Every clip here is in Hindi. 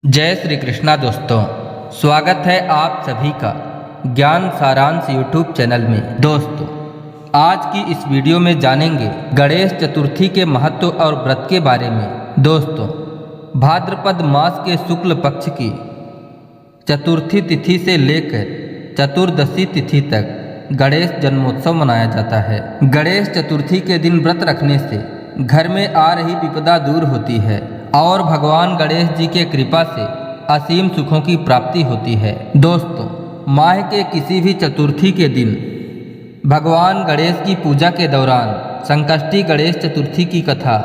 जय श्री कृष्णा दोस्तों, स्वागत है आप सभी का ज्ञान सारांश यूट्यूब चैनल में। दोस्तों, आज की इस वीडियो में जानेंगे गणेश चतुर्थी के महत्व और व्रत के बारे में। दोस्तों, भाद्रपद मास के शुक्ल पक्ष की चतुर्थी तिथि से लेकर चतुर्दशी तिथि तक गणेश जन्मोत्सव मनाया जाता है। गणेश चतुर्थी के दिन व्रत रखने से घर में आ रही विपदा दूर होती है और भगवान गणेश जी के कृपा से असीम सुखों की प्राप्ति होती है। दोस्तों, माह के किसी भी चतुर्थी के दिन भगवान गणेश की पूजा के दौरान संकष्टी गणेश चतुर्थी की कथा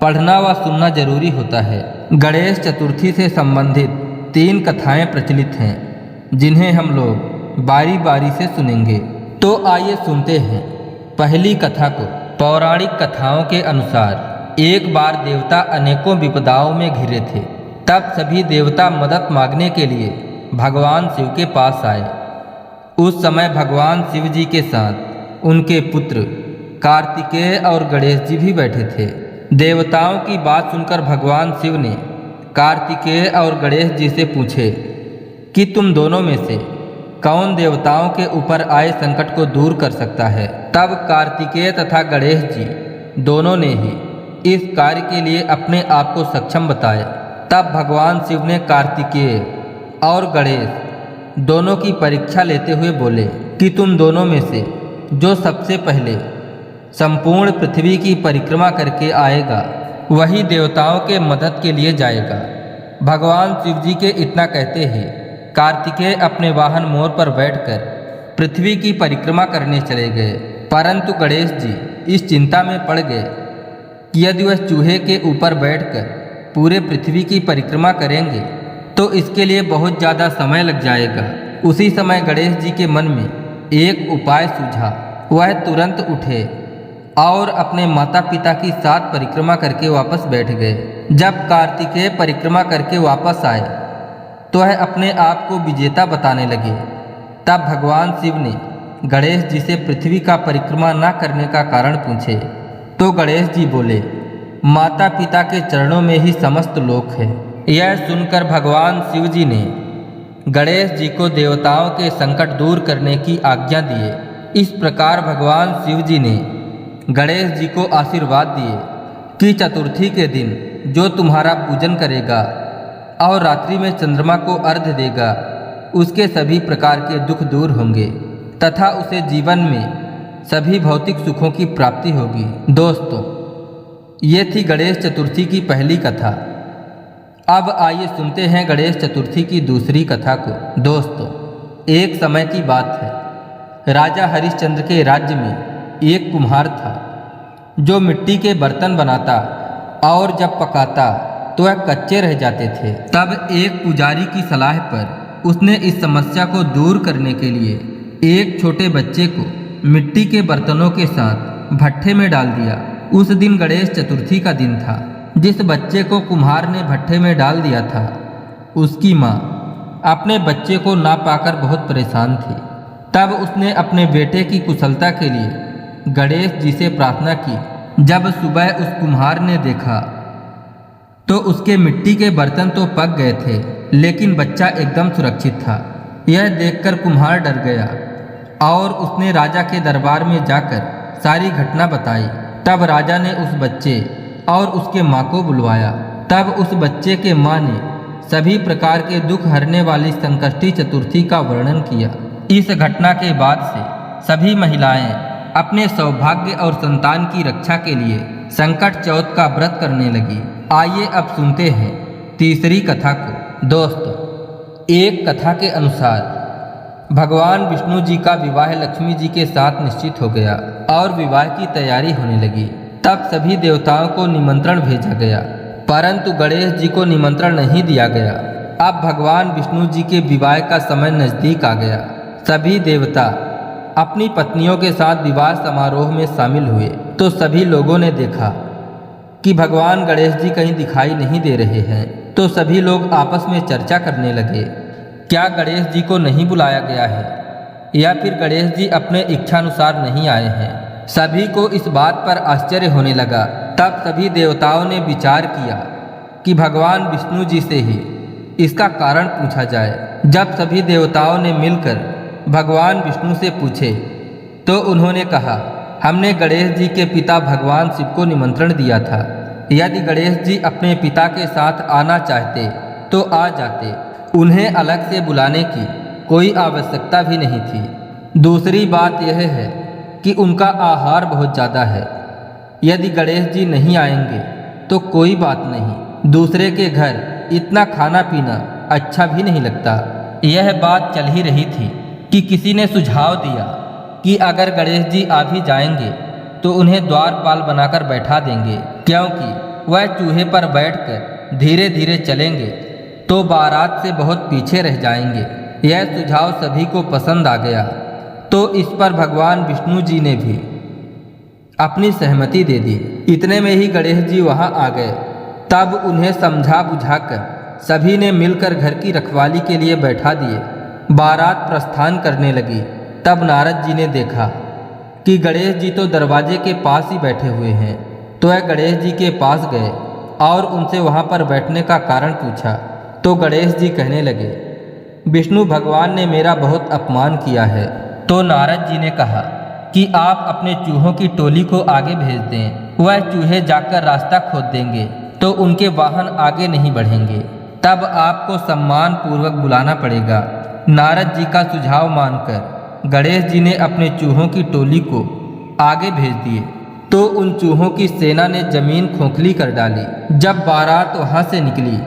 पढ़ना व सुनना जरूरी होता है। गणेश चतुर्थी से संबंधित 3 कथाएं प्रचलित हैं, जिन्हें हम लोग बारी बारी से सुनेंगे। तो आइए सुनते हैं पहली कथा को। पौराणिक कथाओं के अनुसार एक बार देवता अनेकों विपदाओं में घिरे थे। तब सभी देवता मदद मांगने के लिए भगवान शिव के पास आए। उस समय भगवान शिव जी के साथ उनके पुत्र कार्तिकेय और गणेश जी भी बैठे थे। देवताओं की बात सुनकर भगवान शिव ने कार्तिकेय और गणेश जी से पूछे कि तुम दोनों में से कौन देवताओं के ऊपर आए संकट को दूर कर सकता है। तब कार्तिकेय तथा गणेश जी दोनों ने ही इस कार्य के लिए अपने आप को सक्षम बताया। तब भगवान शिव ने कार्तिकेय और गणेश दोनों की परीक्षा लेते हुए बोले कि तुम दोनों में से जो सबसे पहले संपूर्ण पृथ्वी की परिक्रमा करके आएगा वही देवताओं के मदद के लिए जाएगा। भगवान शिव जी के इतना कहते ही कार्तिकेय अपने वाहन मोर पर बैठकर पृथ्वी की परिक्रमा करने चले गए। परंतु गणेश जी इस चिंता में पड़ गए कि यदि वह चूहे के ऊपर बैठकर पूरे पृथ्वी की परिक्रमा करेंगे तो इसके लिए बहुत ज़्यादा समय लग जाएगा। उसी समय गणेश जी के मन में एक उपाय सूझा। वह तुरंत उठे और अपने माता पिता की साथ परिक्रमा करके वापस बैठ गए। जब कार्तिकेय परिक्रमा करके वापस आए तो वह अपने आप को विजेता बताने लगे। तब भगवान शिव ने गणेश जी से पृथ्वी का परिक्रमा न करने का कारण पूछे तो गणेश जी बोले, माता पिता के चरणों में ही समस्त लोक है। यह सुनकर भगवान शिव जी ने गणेश जी को देवताओं के संकट दूर करने की आज्ञा दिए। इस प्रकार भगवान शिव जी ने गणेश जी को आशीर्वाद दिए कि चतुर्थी के दिन जो तुम्हारा पूजन करेगा और रात्रि में चंद्रमा को अर्घ्य देगा उसके सभी प्रकार के दुख दूर होंगे तथा उसे जीवन में सभी भौतिक सुखों की प्राप्ति होगी। दोस्तों, ये थी गणेश चतुर्थी की पहली कथा। अब आइए सुनते हैं गणेश चतुर्थी की दूसरी कथा को। दोस्तों, एक समय की बात है। राजा हरिश्चंद्र के राज्य में एक कुम्हार था जो मिट्टी के बर्तन बनाता और जब पकाता तो वह कच्चे रह जाते थे। तब एक पुजारी की सलाह पर उसने इस समस्या को दूर करने के लिए एक छोटे बच्चे को मिट्टी के बर्तनों के साथ भट्ठे में डाल दिया। उस दिन गणेश चतुर्थी का दिन था। जिस बच्चे को कुम्हार ने भट्ठे में डाल दिया था उसकी माँ अपने बच्चे को ना पाकर बहुत परेशान थी। तब उसने अपने बेटे की कुशलता के लिए गणेश जी से प्रार्थना की। जब सुबह उस कुम्हार ने देखा तो उसके मिट्टी के बर्तन तो पक गए थे लेकिन बच्चा एकदम सुरक्षित था। यह देखकर कुम्हार डर गया और उसने राजा के दरबार में जाकर सारी घटना बताई। तब राजा ने उस बच्चे और उसके माँ को बुलवाया। तब उस बच्चे के माँ ने सभी प्रकार के दुख हरने वाली संकष्टी चतुर्थी का वर्णन किया। इस घटना के बाद से सभी महिलाएं अपने सौभाग्य और संतान की रक्षा के लिए संकट चौथ का व्रत करने लगी। आइए अब सुनते हैं तीसरी कथा को। दोस्तों, एक कथा के अनुसार भगवान विष्णु जी का विवाह लक्ष्मी जी के साथ निश्चित हो गया और विवाह की तैयारी होने लगी। तब सभी देवताओं को निमंत्रण भेजा गया, परंतु गणेश जी को निमंत्रण नहीं दिया गया। अब भगवान विष्णु जी के विवाह का समय नजदीक आ गया। सभी देवता अपनी पत्नियों के साथ विवाह समारोह में शामिल हुए तो सभी लोगों ने देखा कि भगवान गणेश जी कहीं दिखाई नहीं दे रहे हैं। तो सभी लोग आपस में चर्चा करने लगे, क्या गणेश जी को नहीं बुलाया गया है या फिर गणेश जी अपने इच्छानुसार नहीं आए हैं। सभी को इस बात पर आश्चर्य होने लगा। तब सभी देवताओं ने विचार किया कि भगवान विष्णु जी से ही इसका कारण पूछा जाए। जब सभी देवताओं ने मिलकर भगवान विष्णु से पूछे तो उन्होंने कहा, हमने गणेश जी के पिता भगवान शिव को निमंत्रण दिया था। यदि गणेश जी अपने पिता के साथ आना चाहते तो आ जाते, उन्हें अलग से बुलाने की कोई आवश्यकता भी नहीं थी। दूसरी बात यह है कि उनका आहार बहुत ज़्यादा है। यदि गणेश जी नहीं आएंगे तो कोई बात नहीं, दूसरे के घर इतना खाना पीना अच्छा भी नहीं लगता। यह बात चल ही रही थी कि किसी ने सुझाव दिया कि अगर गणेश जी आ भी जाएंगे तो उन्हें द्वारपाल बनाकर बैठा देंगे, क्योंकि वह चूहे पर बैठकर धीरे धीरे चलेंगे तो बारात से बहुत पीछे रह जाएंगे। यह सुझाव सभी को पसंद आ गया तो इस पर भगवान विष्णु जी ने भी अपनी सहमति दे दी। इतने में ही गणेश जी वहां आ गए। तब उन्हें समझा बुझाकर सभी ने मिलकर घर की रखवाली के लिए बैठा दिए। बारात प्रस्थान करने लगी। तब नारद जी ने देखा कि गणेश जी तो दरवाजे के पास ही बैठे हुए हैं, तो वह गणेश जी के पास गए और उनसे वहां पर बैठने का कारण पूछा। तो गणेश जी कहने लगे, विष्णु भगवान ने मेरा बहुत अपमान किया है। तो नारद जी ने कहा कि आप अपने चूहों की टोली को आगे भेज दें, वह चूहे जाकर रास्ता खोद देंगे तो उनके वाहन आगे नहीं बढ़ेंगे, तब आपको सम्मान पूर्वक बुलाना पड़ेगा। नारद जी का सुझाव मानकर गणेश जी ने अपने चूहों की टोली को आगे भेज दिए तो उन चूहों की सेना ने जमीन खोखली कर डाली। जब बारात वहां से निकली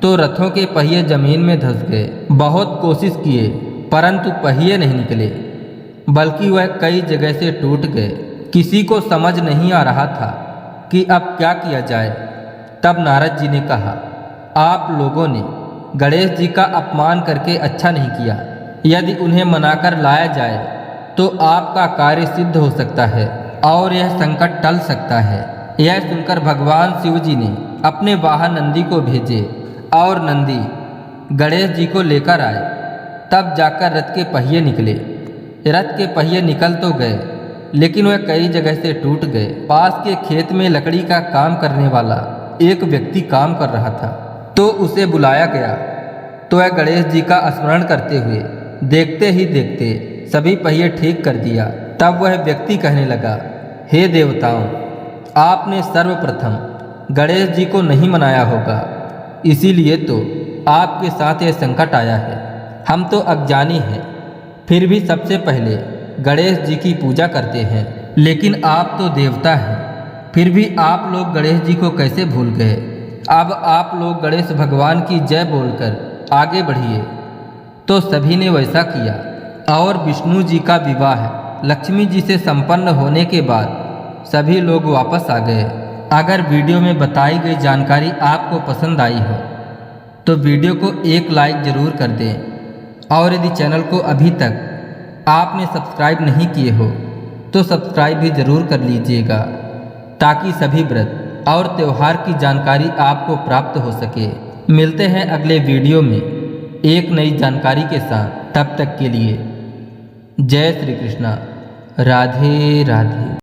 तो रथों के पहिए जमीन में धंस गए। बहुत कोशिश किए परंतु पहिए नहीं निकले, बल्कि वह कई जगह से टूट गए। किसी को समझ नहीं आ रहा था कि अब क्या किया जाए। तब नारद जी ने कहा, आप लोगों ने गणेश जी का अपमान करके अच्छा नहीं किया। यदि उन्हें मनाकर लाया जाए तो आपका कार्य सिद्ध हो सकता है और यह संकट टल सकता है। यह सुनकर भगवान शिव जी ने अपने वाहन नंदी को भेजे और नंदी गणेश जी को लेकर आए। तब जाकर रथ के पहिए निकले। रथ के पहिए निकल तो गए लेकिन वह कई जगह से टूट गए। पास के खेत में लकड़ी का काम करने वाला एक व्यक्ति काम कर रहा था तो उसे बुलाया गया तो वह गणेश जी का स्मरण करते हुए देखते ही देखते सभी पहिए ठीक कर दिया। तब वह व्यक्ति कहने लगा, हे देवताओं, आपने सर्वप्रथम गणेश जी को नहीं मनाया होगा, इसीलिए तो आपके साथ यह संकट आया है। हम तो अज्ञानी हैं, फिर भी सबसे पहले गणेश जी की पूजा करते हैं, लेकिन आप तो देवता हैं, फिर भी आप लोग गणेश जी को कैसे भूल गए। अब आप लोग गणेश भगवान की जय बोलकर आगे बढ़िए। तो सभी ने वैसा किया और विष्णु जी का विवाह लक्ष्मी जी से संपन्न होने के बाद सभी लोग वापस आ गए। अगर वीडियो में बताई गई जानकारी आपको पसंद आई हो तो वीडियो को एक लाइक ज़रूर कर दें और यदि चैनल को अभी तक आपने सब्सक्राइब नहीं किए हो तो सब्सक्राइब भी ज़रूर कर लीजिएगा ताकि सभी व्रत और त्यौहार की जानकारी आपको प्राप्त हो सके। मिलते हैं अगले वीडियो में एक नई जानकारी के साथ। तब तक के लिए जय श्री कृष्णा, राधे राधे।